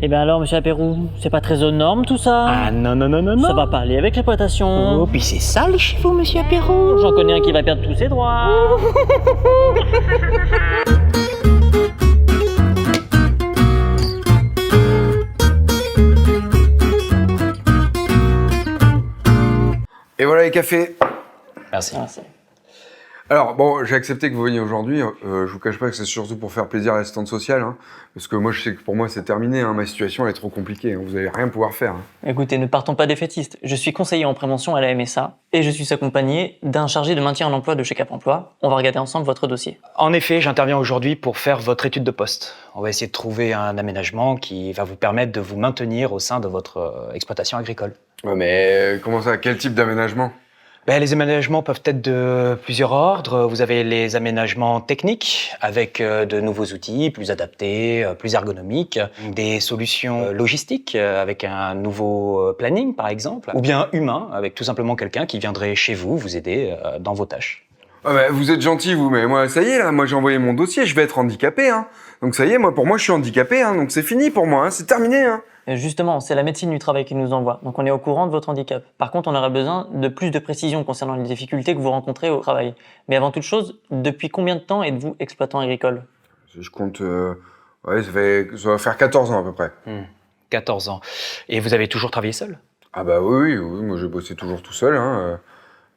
Eh bien alors, monsieur Apérou, c'est pas très aux normes tout ça? Ah non, non, non, non, non. Ça va pas aller avec l'exploitation. Oh, puis c'est sale chez vous, monsieur Apéro. J'en connais un qui va perdre tous ses droits. Et voilà les cafés. Merci. Alors bon, j'ai accepté que vous veniez aujourd'hui. Je vous cache pas que c'est surtout pour faire plaisir à l'assistante sociale, hein, parce que moi je sais que pour moi c'est terminé. Hein, ma situation elle est trop compliquée. Hein, vous allez rien pouvoir faire. Hein. Écoutez, ne partons pas défaitistes. Je suis conseiller en prévention à la MSA et je suis accompagné d'un chargé de maintien en emploi de chez Cap Emploi. On va regarder ensemble votre dossier. En effet, j'interviens aujourd'hui pour faire votre étude de poste. On va essayer de trouver un aménagement qui va vous permettre de vous maintenir au sein de votre exploitation agricole. Ouais, mais comment ça? Quel type d'aménagement? Les aménagements peuvent être de plusieurs ordres. Vous avez les aménagements techniques avec de nouveaux outils plus adaptés, plus ergonomiques, des solutions logistiques avec un nouveau planning par exemple, ou bien humain avec tout simplement quelqu'un qui viendrait chez vous vous aider dans vos tâches. Ah bah, vous êtes gentil vous, mais moi ça y est là, moi j'ai envoyé mon dossier, je vais être handicapé. Hein. Donc ça y est, pour moi je suis handicapé, hein, donc c'est fini pour moi, hein, c'est terminé. Hein. Justement, c'est la médecine du travail qui nous envoie, donc on est au courant de votre handicap. Par contre, on aurait besoin de plus de précisions concernant les difficultés que vous rencontrez au travail. Mais avant toute chose, depuis combien de temps êtes-vous exploitant agricole? Je compte, ouais, ça va faire 14 ans à peu près. 14 ans. Et vous avez toujours travaillé seul? Ah bah oui, moi j'ai bossé toujours tout seul. Hein.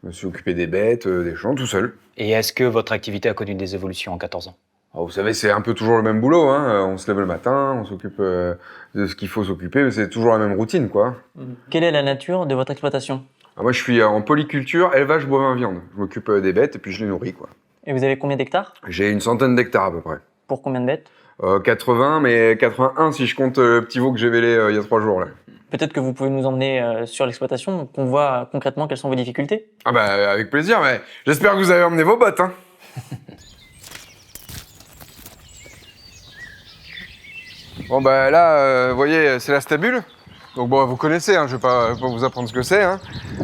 Je me suis occupé des bêtes, des champs, tout seul. Et est-ce que votre activité a connu des évolutions en 14 ans? Alors, vous savez, c'est un peu toujours le même boulot. Hein. On se lève le matin, on s'occupe de ce qu'il faut s'occuper, mais c'est toujours la même routine, quoi. Quelle est la nature de votre exploitation? Moi, je suis en polyculture, élevage bovin viande. Je m'occupe des bêtes et puis je les nourris, quoi. Et vous avez combien d'hectares? J'ai une centaine d'hectares à peu près. Pour combien de bêtes? 80, mais 81 si je compte le petit veau que j'ai vélé il y a 3 jours, là. Peut-être que vous pouvez nous emmener sur l'exploitation, qu'on voit concrètement quelles sont vos difficultés. Ah bah, avec plaisir, mais j'espère que vous avez emmené vos bottes, hein. Bon bah là, vous voyez, c'est la stabule. Donc bon, vous connaissez, hein, je vais pas vous apprendre ce que c'est. Hein.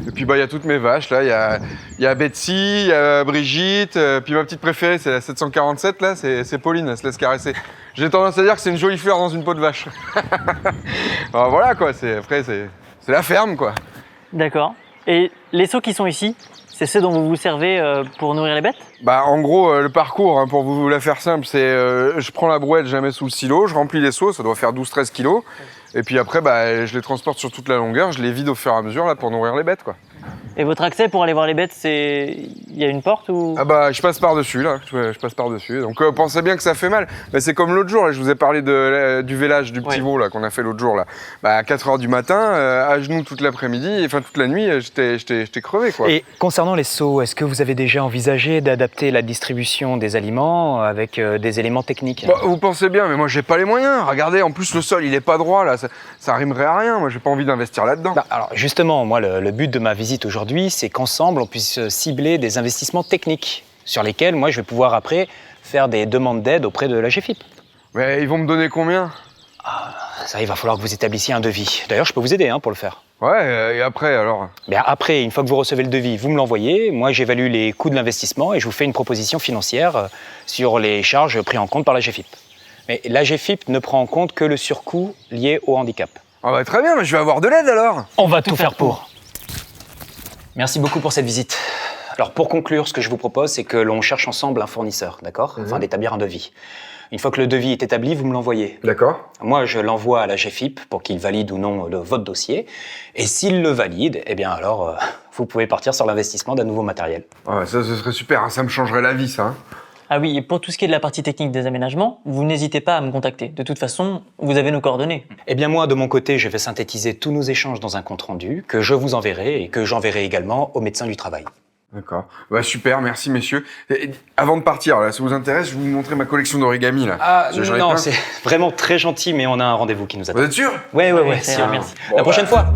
Et puis bah il y a toutes mes vaches là, il y a Betsy, il y a Brigitte, puis ma petite préférée c'est la 747 là, c'est Pauline, elle se laisse caresser. J'ai tendance à dire que c'est une jolie fleur dans une peau de vache. Alors voilà quoi, c'est la ferme quoi. D'accord. Et les seaux qui sont ici, c'est ceux dont vous vous servez pour nourrir les bêtes? Bah en gros, le parcours, hein, pour vous la faire simple, c'est je prends la brouette, je la mets sous le silo, je remplis les seaux, ça doit faire 12-13 kilos. Et puis après, bah, je les transporte sur toute la longueur, je les vide au fur et à mesure là, pour nourrir les bêtes, quoi. Et votre accès pour aller voir les bêtes, c'est... Il y a une porte ou... Ah bah, je passe par-dessus, là, je passe par-dessus. Donc pensez bien que ça fait mal. Mais c'est comme l'autre jour, là, je vous ai parlé du vélage du petit veau là, qu'on a fait l'autre jour. Là. Bah, à 4h du matin, à genoux toute l'après-midi, enfin toute la nuit, j'étais crevé, quoi. Et concernant les seaux, est-ce que vous avez déjà envisagé d'adapter la distribution des aliments avec des éléments techniques? Bah, vous pensez bien, mais moi j'ai pas les moyens. Regardez, en plus le sol il est pas droit là, ça rimerait à rien. Moi j'ai pas envie d'investir là-dedans. Alors justement, moi le but de ma visite aujourd'hui, c'est qu'ensemble on puisse cibler des investissements techniques sur lesquels moi je vais pouvoir après faire des demandes d'aide auprès de la GFIP. Mais ils vont me donner combien? Ça, il va falloir que vous établissiez un devis. D'ailleurs, je peux vous aider pour le faire. Ouais, et après alors? Bien après, une fois que vous recevez le devis, vous me l'envoyez. Moi, j'évalue les coûts de l'investissement et je vous fais une proposition financière sur les charges prises en compte par la GFIP. Mais la GFIP ne prend en compte que le surcoût lié au handicap. Ah bah très bien, mais je vais avoir de l'aide alors. On va tout faire pour. Merci beaucoup pour cette visite. Alors pour conclure, ce que je vous propose, c'est que l'on cherche ensemble un fournisseur, d'accord? Enfin, d'établir un devis. Une fois que le devis est établi, vous me l'envoyez. D'accord. Moi, je l'envoie à la GFIP pour qu'il valide ou non votre dossier. Et s'il le valide, eh bien alors, vous pouvez partir sur l'investissement d'un nouveau matériel. Ah, ça, ce serait super, hein, ça me changerait la vie, ça. Hein. Ah oui, et pour tout ce qui est de la partie technique des aménagements, vous n'hésitez pas à me contacter. De toute façon, vous avez nos coordonnées. Eh bien moi, de mon côté, je vais synthétiser tous nos échanges dans un compte-rendu que je vous enverrai et que j'enverrai également au médecin du travail. D'accord. Bah super, merci messieurs. Et avant de partir, là, ça vous intéresse, je vais vous montrer ma collection d'origami là. Ah non, c'est vraiment très gentil, mais on a un rendez-vous qui nous attend. Vous êtes sûr? Ouais, Ouais, si, merci. Bon, la prochaine fois.